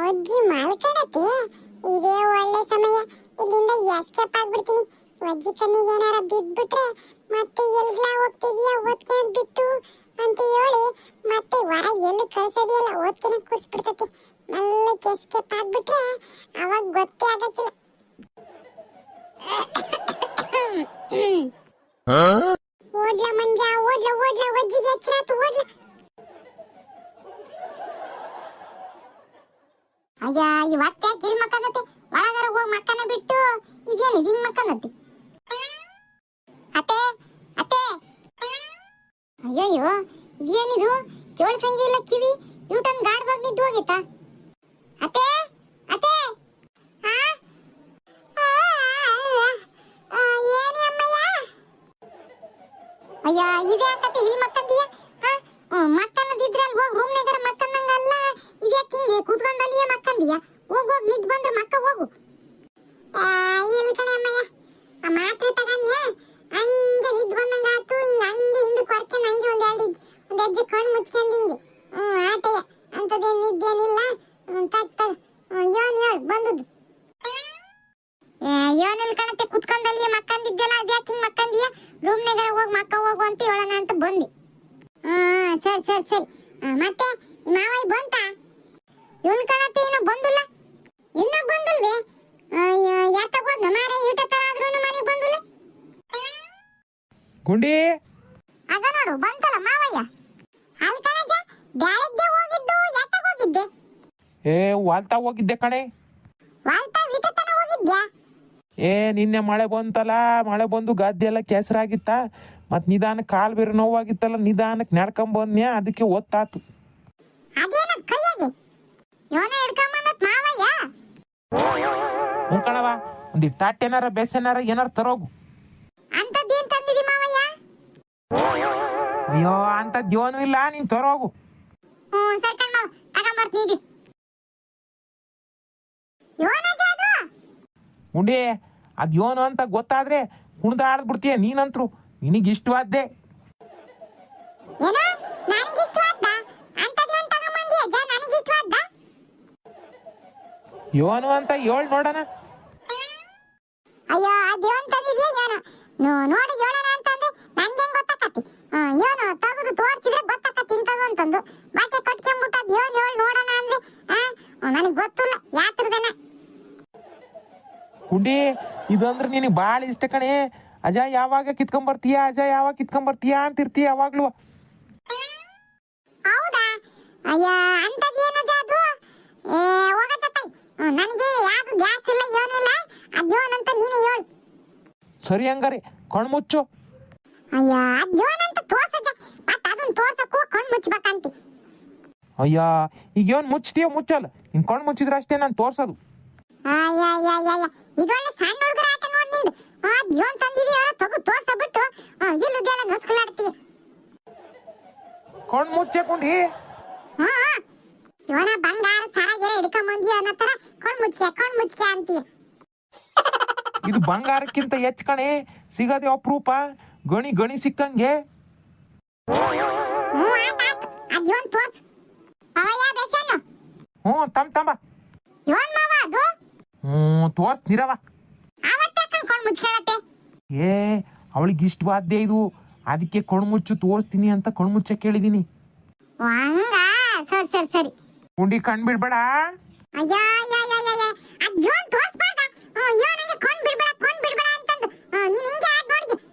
ಅಜ್ಜಿ ಮಲ್ಕಡತಿ. ಇದೇ ಒಳ್ಳೆ ಸಮಯ, ಇಲ್ಲಿಂದ ಎಸ್ಕೇಪ್ ಆಗ್ಬಿಡ್ತೀನಿ. ಅಜ್ಜಿ ಕಣ್ಣಿಗೆ ಏನಾರ ಬಿದ್ಬಿಟ್ರೆ ಮತ್ತೆ ಎಲ್ಗ್ಲಾ ಹೋಗ್ತಿದ್ಯಾ ಓದ್ಕೊಂಡ್ ಬಿಟ್ಟು ಅಂತ ಹೇಳಿ ಮತ್ತೆ ಹೊರ ಎಲ್ಲಿ ಕಳ್ಸೋದಿಲ್ಲ, ಓದ್ಕೊಂಡ್ ಕೂಸ್ಬಿಡ್ತತಿ. ಮೆಲ್ಲಕ್ಕೆ ಎಸ್ಕೇಪ್ ಆಗ್ಬಿಟ್ರೆ ಅವಾಗ ಗೊತ್ತೇ ಆಗಕ್ಕಿಲ್ಲ. ಓಡ್ಲ ಮಂಜ, ಓಡ್ಲ ಓಡ್ಲ, ಅಜ್ಜಿಗೆ ಎಚ್ಚರಾತು, ಓಡ್ಲ. ಅಯ್ಯ ಇವತ್ತೆ ಕಿಲ್ ಮಕ್ಕನತ್ತೆ, ಒಳಗರ ಹೋಗಿ ಮಕ್ಕನ ಬಿಟ್ಟು ಇದೇನು ಹಿಂಗ್ ಮಕ್ಕನತ್ತೆ. ಅತ್ತೆ ಅತ್ತೆ, ಅಯ್ಯಯ್ಯೋ ಇದೇನಿದು ಕೇಳ್ಸಂಗಿಲ್ಲ ಕಿವಿ, ಯೂಟನ್ ಗಾಡ್ ಬಾಗ್ ನಿಂತು ಹೋಗಿತ್ತಾ? ಅತ್ತೆ ಅತ್ತೆ, ಏನಿ ಅಮ್ಮಯ್ಯ? ಅಯ್ಯ ಇದೇ ಆಕತ್ತೆ ಇಲ್ಲಿ ಮಕ್ಕಂದಿಯ? ಮಕ್ಕನ್ನದಿದ್ರೆ ಅಲ್ಲಿ ಹೋಗಿ ರೂಮ್ನಾಗರ ಮಕ್ಕನ್ನಂಗಲ್ಲ, ಇದ್ಯಾಕೆ ಹಿಂಗೆ ಕೂತ್ಕೊಂಡಲ್ಲಿಯೇ ಮಕ್ಕಂದಿಯ? ಹೋಗ್ ಹೋಗ್ ನಿದ್ ಬಂದ್ರೆ ಮಕ್ಕ ಹೋಗು. ಇಲ್ಲಿ ಕಣೆ ಅಮ್ಮಯ್ಯ, ಆ ಮಾತ್ರೆ ತಗನ್ಯ ಹಂಗೆ ನಿದ್ ಬಂದಂಗಾತು. ಹಿಂಗ ಹಂಗೆ ಹಿಂದಕ್ಕೆ ಹೊರ್ಕೊಂಡು ಹಂಗೆ ಒಂದ್ ಹೆಜ್ಜೆ ಕಣ್ಣು ಮುಚ್ಕೊಂಡು ಹಿಂಗೆ ಆಟೆಯ ಅಂತದೇನು ನಿದ್ದೇನಿಲ್ಲ. ಯೋನ್ ಹೇಳು ಬಂದದ್ದು. ಯೋನಿಲ್ ಕಣತೆ ಕುತ್ಕೊಂಡಲ್ಲಿಯೇ ಮಕ್ಕಂದಿದ್ದೆಲ್ಲ, ಅದ್ಯಾಕೆ ಹಿಂಗ್ ಮಕ್ಕಂದಿಯ? ರೂಮ್ನಾಗರ ಹೋಗಿ ಮಕ್ಕ ಹೋಗು ಅಂತ ಹೇಳೋಣ ಅಂತ ಬಂದೆ. ಸರಿ ಸರಿ ಸರಿ. ಮತ್ತೆ ಮಾವಯ್ಯ ಬಂತ? ಇವನ್ ಕಣತೆ ಏನೋ ಬಂದಿಲ್ಲ, ಇನ್ನೂ ಬಂದಿಲ್ವೇ? ಯಾತಗೋದ್ನ ಮಾರೇ, ಊಟ ತರ ಆದ್ರೂ ಮನೆಗೆ ಬಂದಿಲ್ಲ. ಗುಂಡಿ ಆಗ ನೋಡು ಬಂತಲ್ಲ ಮಾವಯ್ಯ. ಅಲ್ಲಿ ಕಣಜ ಬ್ಯಾಳಿಗ್ಗೆ ಹೋಗಿದ್ದು, ಯಾತಕ್ ಹೋಗಿದ್ದೆ? ವಾಲ್ತಾ ಹೋಗಿದ್ದೆ ಕಣೆ. ವಾಲ್ತಾ ಊಟ ತರ ಹೋಗಿದ್ಯಾ? ನಿನ್ನೆ ಮಳೆ ಬಂತಲ್ಲ, ಮಳೆ ಬಂದು ಗದ್ದೆ ಎಲ್ಲ ಕೆಸರಾಗಿತ್ತ, ಮತ್ ನಿಧಾನಕ್ಕೆ ಕಾಲ್ ಬೇರೆ ನೋವಾಗಿತ್ತಲ್ಲ, ನಿಧಾನಕ್ಕೆ ನಡ್ಕೊಂಬಂದ್ನ್ಯಾ, ಅದಕ್ಕೆ ಒತ್ತಾತು. ಅದೇನ ಕೈಯಾಗೆ ಯೋನ ಹಿಡ್ಕೊಂಬಂದತ್ ಮಾವಯ್ಯ? ಕಣವ, ಒಂದಿಟ್ಟು ತಾಟೇನಾರ ಬೇಸೇನಾರ ಏನಾರ ತರೋಗು. ಅಂತದ್ದೇನ್ ತಂದಿದಿ ಮಾವಯ್ಯ? ಅಯ್ಯೋ ಅಂತದ್ ಏನೂ ಇಲ್ಲ, ನೀನ್ ತರೋಗು. ಸರಿ ಕಣ್ ಮಾವ, ತಗೊಂಬರ್ತೀನಿ. ಯೋನಜ ಅದು? ಗುಂಡಿ ಅದ್ ಏನು ಅಂತ ಗೊತ್ತಾದ್ರೆ ಕುಣ್ದಾಡ್ಬಿಡ್ತೀಯ ನೀನಂತ್ರು. ನಿನಗೆ ಇಷ್ಟವಾದ್ದೆ. ಏನೋ ನನಗೆ ಇಷ್ಟವಾದ್ದ? ಅಂತದೇನ್ ತಗೊಂಬಂದಿ ಅಜ್ಜ, ನನಗೆ ಇಷ್ಟವಾದ್ದ? ಏನು ಅಂತ ಹೇಳ್ ನೋಡೋಣ. ಅಯ್ಯೋ ಅದೇನ್ ತಂದಿದ್ಯಾ ಏನೋ? ನೋಡಿ ಹೇಳೋಣ ಅಂತಂದ್ರೆ ನಂಗೇನ್ ಗೊತ್ತಾಕತಿ? ಏನೋ ತಗದು ತೋರ್ಸಿದ್ರೆ ಗೊತ್ತಾಕತಿ ಇಂಥದ್ದು ಅಂತಂದು. ಬಾಕಿ ಕಟ್ಕೊಂಡ್ಬಿಟ್ಟು ಅದ್ ಏನ್ ಹೇಳಿ ನೋಡೋಣ ಅಂದ್ರೆ ನನಗೆ ಗೊತ್ತಿಲ್ಲ ಯಾತ್ರದನ. ಗುಂಡಿ ಇದಂದ್ರೆ ನಿನಗೆ ಭಾಳ ಇಷ್ಟ ಕಣೆ. ಅಜ ಯಾವಾಗ ಕಿತ್ಕೊಂಬರ್ತೀಯ, ಅಜ ಯಾವಾಗ ಕಿತ್ಕೊಂಬರ್ತೀಯ ಅಂತಿರ್ತೀಯ ಯಾವಾಗ್ಲೂ. ಹೌದಾ? ಅಯ್ಯ ಅಂತದೇನದ ಅದು? ಹೋಗತ್ತೈ, ನನಗೆ ಯಾವ್ದು ಗ್ಯಾಸ್ ಇಲ್ಲ ಏನಿಲ್ಲ, ಅದ್ಯೋನಂತ ನೀನೇ ಹೇಳು. ಸರಿ ಹಂಗಾರೆ ಕಣ್ಮುಚ್ಚು. ಅಯ್ಯ ಅದ್ಯೋನಂತ ತೋರ್ಸಜ, ಮತ್ತ ಅದನ್ನ ತೋರ್ಸಕ್ಕೂ ಕಣ್ ಮುಚ್ಚಬೇಕಂತಿ. ಅಯ್ಯ ಈಗ ಏನು ಮುಚ್ತೀಯ ಮುಚ್ಚಲ್ಲ, ನಿನ್ ಕಣ್ ಮುಚ್ಚಿದ್ರೆ ಅಷ್ಟೇ ನಾನು ತೋರ್ಸೋದು. ಅಯ್ಯ ಇದೊಳ್ಳೆ ಸಣ್ಣ ಹುಡುಗರ ಆಟ ನೋಡಿ ನಿಂದು. ಅದ್ಯೋನ್ ತಂದಿದೀಯ ತಗೋ ತೋರ್ಸಬಿಟ್ಟು ಇಲ್ಲದೆಲ್ಲ ನಸ್ಕಲಾಡ್ತೀಯ. ಕಣ್ ಮುಚ್ಚೆ ಗುಂಡಿ. ಯೋನ ಬಂಗಾರ ಸರಾಗೆರೆ ಹಿಡ್ಕೊಂಬಂದಿ ಅನ್ನೋ ತರ ಕಣ್ ಮುಚ್ಕೆ ಅಂತೀಯ. ಇದು ಬಂಗಾರಕ್ಕಿಂತ ಹೆಚ್ಚು ಕಣೆ, ಸಿಗದೆ ಅಪರೂಪ, ಗಣಿ ಗಣಿ ಸಿಕ್ಕಂಗೆ. ಆತ ಅದ್ಯೋನ್ ತೋರ್ಸು. ಅವಯ್ಯ ಬೇಸೇನು? ತಮ್ಮ ಯೋನ್ ಮಾವ ಅದು? ತೋರ್ಸ್ ನಿರವ. ಅವತ್ತೆ ಕಣ್ ಮುಚ್ಕೊಳತ್ತೆ. ಅವಳಿಗೆ ಇಷ್ಟವಾದ್ದೇ ಇದು, ಅದಕ್ಕೆ ಕಣ್ಮುಚ್ಚು ತೋರಿಸ್ತೀನಿ ಅಂತ ಕಣ್ಮುಚ್ಚ ಕೇಳಿದೀನಿ. ಹಂಗ? ಸರಿ ಸರಿ ಸರಿ. ಗುಂಡಿ ಕಣ್ ಬಿಡ್ಬೇಡ. ಅಯ್ಯ ಅದ್ಯೋನ್ ತೋರ್ಸ್ಬಾರ್ದ? ಯೋನಿಗೆ ಕಣ್ ಬಿಡ್ಬೇಡ ಅಂತಂದು ನೀನ್ ಹಿಂಗೆ ಆಡ್ ನೋಡಿ.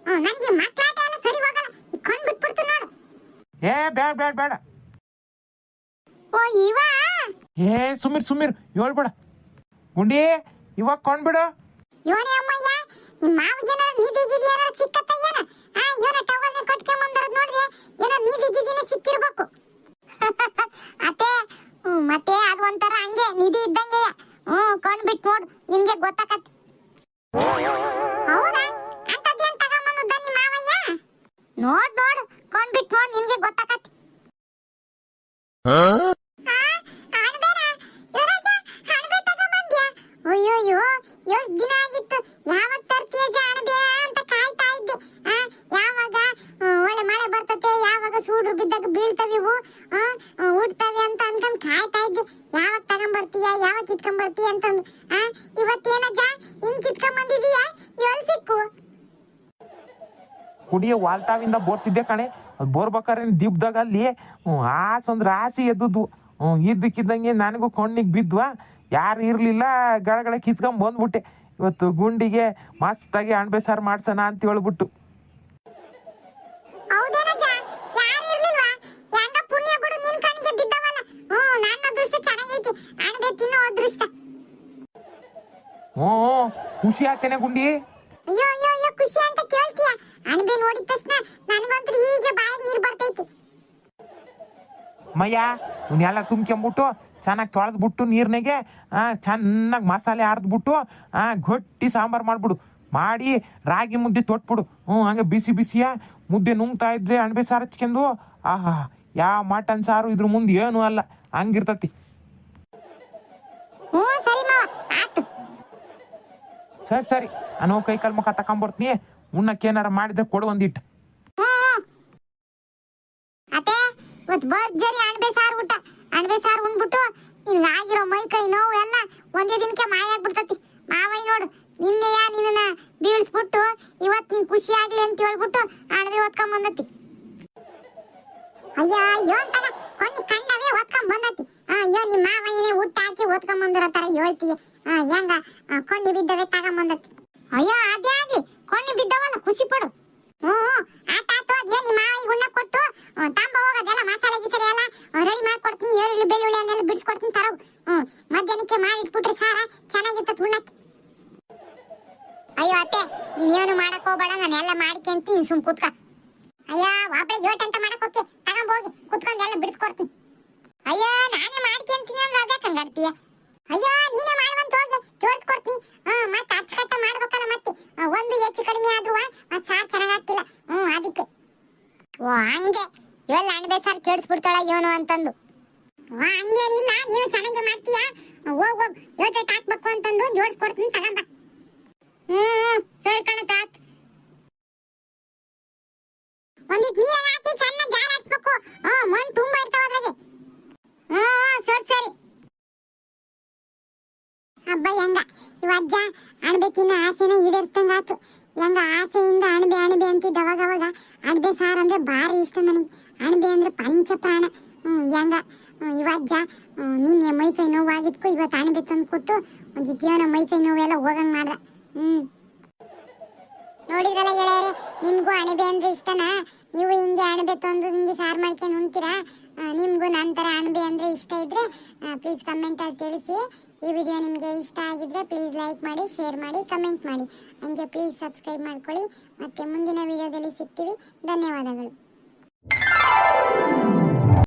ನನಗೆ ಮಕ್ಕಳಾಟ ಎಲ್ಲ ಸರಿ ಹೋಗಲ್ಲ, ಕಣ್ ಬಿಟ್ಬಿಡ್ತು ನೋಡು. ಬೇಡ. ಇವ ಸುಮಿರ್ ಹೇಳ್ಬೇಡ. ಗುಂಡಿ ಇವಾಗ ಕೊಂಡ್ಬಿಡು. ಯೋನೇ ಅಮ್ಮಯ್ಯ, ನಿಮ್ಮ ಮಾವಿಗೆ ಏನಾರ ನಿಧಿಗಿದಿ ಏನಾರ ಸಿಕ್ಕತ್ತ ಏನ? ಯೋನ ಟವಲ್ನ ಕಟ್ಕೊಂಬಂದರದ್ ನೋಡ್ರಿ, ಏನಾರ ನಿಧಿಗಿದಿನ ಸಿಕ್ಕಿರ್ಬೇಕು. ಅತ್ತೆ ಮತ್ತೆ ಅದು ಒಂಥರ ಹಂಗೆ ನಿಧಿ ಇದ್ದಂಗೆ. ಕೊಂಡ್ಬಿಟ್ಟು ನೋಡು, ನಿಮ್ಗೆ ಗೊತ್ತಾಕತ್ತೆ. ಹೌದಾ? ಅಂತದೇನ್ ತಗೊಂಬಂದ ನಿಮ್ಮ ಮಾವಯ್ಯ? ನೋಡು ಕೊಂಡ್ಬಿಟ್ಟು ನೋಡು, ನಿಮ್ಗೆ ಗೊತ್ತಾಕತ್ತೆ. ಅಯ್ಯೋಯ್ಯೋ ಎಷ್ಟ್ ದಿನ ಆಗಿತ್ತು, ಯಾವಾಗ ತರ್ತೀಯ ಜಾಣಬೆ ಅಂತ ಕಾಯ್ತಾ ಇದ್ದೆ. ಯಾವಾಗ ಒಳ್ಳೆ ಮಳೆ ಬರ್ತತೆ, ಯಾವಾಗ ಸೂಡ್ರು ಬಿದ್ದಾಗ ಬೀಳ್ತವೆ ಇವು, ಉಡ್ತವೆ ಅಂತ ಅನ್ಕೊಂಡ್ ಕಾಯ್ತಾ ಇದ್ದೆ. ಯಾವಾಗ ತಗೊಂಬರ್ತೀಯ ಯಾವ ಕಿತ್ಕೊಂಡ್ ಬರ್ತೀಯ ಅಂತಂದು. ಇವತ್ತೇನಜ್ಜ ಹಿಂಗ್ ಕಿತ್ಕೊಂಡ್ ಬಂದಿದೀಯ, ಎಲ್ಲಿ ಸಿಕ್ಕು? ಕುಡಿಯ ವಾಲ್ತಾವಿಂದ ಬೋರ್ತಿದ್ದೆ ಕಣೆ. ಅದು ಬೋರ್ಬೇಕಾರೆ ದಿಬ್ದಾಗ ಅಲ್ಲಿ ಒಂದ್ ರಾಸಿ ಎದ್ದುದು. ಇದ್ದಕ್ಕಿದ್ದಂಗೆ ನನಗೂ ಕಣ್ಣಿಗೆ ಬಿದ್ವಾ, ಯಾರು ಇರ್ಲಿಲ್ಲ, ಗಡಗಡೆ ಕಿತ್ಕೊಂಡ್ ಬಂದ್ಬಿಟ್ಟೆ. ಇವತ್ತು ಗುಂಡಿಗೆ ಮಸ್ತಾಗಿ ಅಣಬೆ ಸಾರು ಮಾಡ್ಸೋಣ ಅಂತ ಹೇಳ್ಬಿಟ್ಟು. ಹೌದೇನಜ್ಜ, ಯಾರು ಇರ್ಲಿಲ್ವಾ? ಹೆಂಗ ಪುಣ್ಯ ಬಿಡು, ನಿನ್ ಕಣ್ಣಿಗೆ ಬಿದ್ದವಲ್ಲ. ನನ್ನ ಅದೃಷ್ಟ ಚೆನ್ನಾಗೈತಿ, ಅಣಬೆ ತಿನ್ನೋ ಅದೃಷ್ಟ. ಖುಷಿ ಆತೇನೆ ಗುಂಡಿ. ಅಯ್ಯೋ ಅಯ್ಯೋ ಅಯ್ಯೋ, ಖುಷಿ ಅಂತ ಕೇಳ್ತೀಯ? ಅಣಬೆ ನೋಡಿದ ತಕ್ಷಣ ನನಗಂತೂ ಈಗ ಬಾಯಿಗೆ ನೀರು ಬರ್ತೈತಿ. ಮಯ್ಯ ಇವನ್ನೆಲ್ಲ ತುಂಬ್ಕೊಂಬಿಟ್ಟು ಚೆನ್ನಾಗಿ ತೊಳೆದ್ಬಿಟ್ಟು ನೀರ್ನಾಗೆ ಚೆನ್ನಾಗಿ ಮಸಾಲೆ ಅರ್ದ್ಬಿಟ್ಟು ಗಟ್ಟಿ ಸಾಂಬಾರು ಮಾಡ್ಬಿಡು. ಮಾಡಿ ರಾಗಿ ಮುದ್ದೆ ತೊಟ್ಬಿಡು. ಹಂಗೆ ಬಿಸಿ ಬಿಸಿಯ ಮುದ್ದೆ ನುಂಗ್ತಾ ಇದ್ರೆ ಅಣಬೆ ಸಾರು ಹಚ್ಕೊಂಡು ಆಹಾ, ಯಾವ ಮಟನ್ ಸಾರು ಇದ್ರ ಮುಂದೆ ಏನು ಅಲ್ಲ, ಹಂಗಿರ್ತತಿ. ಸರಿ ಸರಿ, ನಾನು ಕೈ ಕಾಲು ಮುಖ ತಕೊಂಬರ್ತೀನಿ. ಉಣ್ಣಕ್ಕೆ ಏನಾರ ಮಾಡಿದ್ರೆ ಕೊಡು ಒಂದಿಟ್ಟು. ಅತ್ತೆ, ಇವತ್ತು ಭರ್ಜರಿ ಅಣಬೆ ಸಾರು ಊಟ. ಅಣಬೆ ಸಾರು ಉಂಡ್ಬಿಟ್ಟು ನಿನ್ಗೆ ಆಗಿರೋ ಮೈ ಕೈ ನೋವು ಎಲ್ಲ ಒಂದೇ ದಿನಕ್ಕೆ ಮಾಯ ಆಗ್ಬಿಡ್ತತಿ. ಮಾವಯ್ಯ ನೋಡು, ನಿನ್ನೆಯ ನಿನ್ನ ಬೀಳ್ಸ್ಬಿಟ್ಟು ಇವತ್ತು ನೀನ್ ಖುಷಿ ಆಗ್ಲಿ ಅಂತ ಹೇಳ್ಬಿಟ್ಟು ಅಣಬೆ ಹೊತ್ಕೊಂಡ್ ಬಂದತಿ. ಅಯ್ಯೋ ಅಯ್ಯೋ ಅಂತಾನ ಕೊನ್ನಿ ಕಂಡವೇ ಹೊತ್ಕೊಂಡ್ ಬಂದತಿ. ಅಯ್ಯೋ ನಿಮ್ಮ ಮಾವಯ್ಯನೇ ಊಟ ಹಾಕಿ ಹೊತ್ಕೊಂಡ್ ಬಂದಿರೋ ತರ ಹೇಳ್ತೀಯ. ಹೆಂಗ ಕೊಂಡಿ ಬಿದ್ದವೆ ತಗೊಂಬಂದತಿ. ಅಯ್ಯೋ ಅದೇ ಆಗ್ಲಿ, ಕೊಂಡಿ ಬಿದ್ದವಲ್ಲ, ಖುಷಿ ಪಡು. ಆತಾತು. ಅದೇ ನಿಮ್ಮ ಮಾವಯ್ಯ ಗುಣ್ಣ ಕೊಟ್ಟು ತಾಂಬ ಹೋಗೋದೆಲ್ಲ ಮಸಾಲೆ ಗಿಸರೆ ಎಲ್ಲ ರೆಡಿ ಮಾಡ್ಕೊಡ್ತೀನಿ. ಈರುಳ್ಳಿ ಬೆಳ್ಳುಳ್ಳಿ ಅನ್ನೆಲ್ಲ ಬಿಡಿಸ್ಕೊಡ್ತೀನಿ ತರವು. ಮಧ್ಯಾಹ್ನಕ್ಕೆ ಮಾಡಿಟ್ಬಿಟ್ರೆ ಸಾರ ಚೆನ್ನಾಗಿರ್ತದೆ ಉಣ್ಣಕ್ಕೆ. ಅಯ್ಯೋ ಅತ್ತೆ, ನೀನೇನು ಮಾಡಕ್ ಹೋಗ್ಬೇಡ, ನಾನೆಲ್ಲ ಮಾಡ್ಕೊಂತೀನಿ, ಸುಮ್ ಕೂತ್ಕ. ಅಯ್ಯೋ ಒಬ್ಬಳೆ ಯೋಟ್ ಅಂತ ಮಾಡಕ್ ಹೋಗಿ ತಗೊಂಬೋಗಿ ಕುತ್ಕೊಂಡು ಎಲ್ಲ ಬಿಡಿಸ್ಕೊಡ್ತೀನಿ. ಅಯ್ಯೋ ನಾನೇ ಮಾಡ್ಕೊಂತೀನಿ ಅಂದ್ರೆ ಅದ್ಯಾಕೆ ಹಂಗಾಡ್ತೀಯ? ಅಯ್ಯೋ ನೀನೇ ಮಾಡುವಂತ ಹೋಗಿ ಜೋಡಿಸ್ಕೊಡ್ತೀನಿ. ಮತ್ತೆ ಅಚ್ಚುಕಟ್ಟ ಮಾಡ್ಬೇಕಲ್ಲ, ಮತ್ತೆ ಒಂದು ಹೆಚ್ಚು ಕಡಿಮೆ ಆದ್ರೂ ಮತ್ತೆ ಸಾರು ಚೆನ್ನಾಗಾಗ್ತಿಲ್ಲ. ಅದಕ್ಕೆ. ಓ ಹಂಗೆ ಇವೆಲ್ಲ ಅಣಬೆ ಸಾರು ಕೇಳಿಸ್ಬಿಡ್ತಾಳ ಏನು ಅಂತಂದು. ಹಂಗೇನಿಲ್ಲ, ನೀನು ಚೆನ್ನಾಗಿ ಮಾಡ್ತೀಯ. ಹೋಗ್ ಹೋಗ್ ಯೋಟೇಟ್ ಹಾಕ್ಬೇಕು ಅಂತಂದು ಜೋಡಿಸ್ಕೊಡ್ತೀನಿ, ತಗೊಂಬ. ಸರಿ ಕಣಕ್ಕ. ಒಂದಿಟ್ಟು ನೀರು ಹಾಕಿ ಚೆನ್ನಾಗಿ ಜಾಲಾಡ್ಸ್ಬೇಕು. ಮಣ್ಣು ತುಂಬಾ ಇರ್ತಾವ ಅದ್ರಾಗೆ. ಸರಿ ಸರಿ. ಹಬ್ಬ ಹೆಂಗ ಇವಜ್ಜ ಅಣಬೆ ತಿನ್ನೋ ಆಸೆನ ಈಡೇರಿಸ್ದಂಗಾತು. ಹೆಂಗ ಆಸೆಯಿಂದ ಅಣಬೆ ಅಣಬೆ ಅಂತಿದ್ದ ಅವಾಗ ಅಣಬೆ ಸಾರು ಅಂದ್ರೆ ಭಾರಿ ಇಷ್ಟ ನನಗೆ. ಅಣಬೆ ಅಂದ್ರೆ ಪಂಚ ಪ್ರಾಣ. ಹೆಂಗ ಇವಜ್ಜ ನಿನ್ನೆ ಮೈ ಕೈ ನೋವಾಗಿದ್ಕು ಇವತ್ತು ಅಣಬೆ ತಂದು ಕೊಟ್ಟು ಒಂದಿಟ್ಟು ಏನೋ ಮೈ ಕೈ ನೋವೆಲ್ಲ ಹೋಗಂಗ್ ಮಾಡ್ದ. ನೋಡಿದ್ರಲ್ಲ ಗೆಳೆಯರೆ, ನಿಮ್ಗೂ ಅಣಬೆ ಅಂದ್ರೆ ಇಷ್ಟನಾ? ನೀವು ಹಿಂಗೆ ಅಣಬೆ ತಂದು ಹಿಂಗೆ ಸಾರು ಮಾಡ್ಕೊಂಡು ಉಣ್ತೀರಾ? ನಿಮಗೂ ನಂತರ ಅಣಬೆ ಅಂದರೆ ಇಷ್ಟ ಇದ್ದರೆ ಪ್ಲೀಸ್ ಕಮೆಂಟಲ್ಲಿ ತಿಳಿಸಿ. ಈ ವಿಡಿಯೋ ನಿಮಗೆ ಇಷ್ಟ ಆಗಿದ್ರೆ ಪ್ಲೀಸ್ ಲೈಕ್ ಮಾಡಿ, ಶೇರ್ ಮಾಡಿ, ಕಮೆಂಟ್ ಮಾಡಿ. ಹಂಗೆ ಪ್ಲೀಸ್ ಸಬ್ಸ್ಕ್ರೈಬ್ ಮಾಡ್ಕೊಳ್ಳಿ. ಮತ್ತೆ ಮುಂದಿನ ವಿಡಿಯೋದಲ್ಲಿ ಸಿಗ್ತೀವಿ. ಧನ್ಯವಾದಗಳು.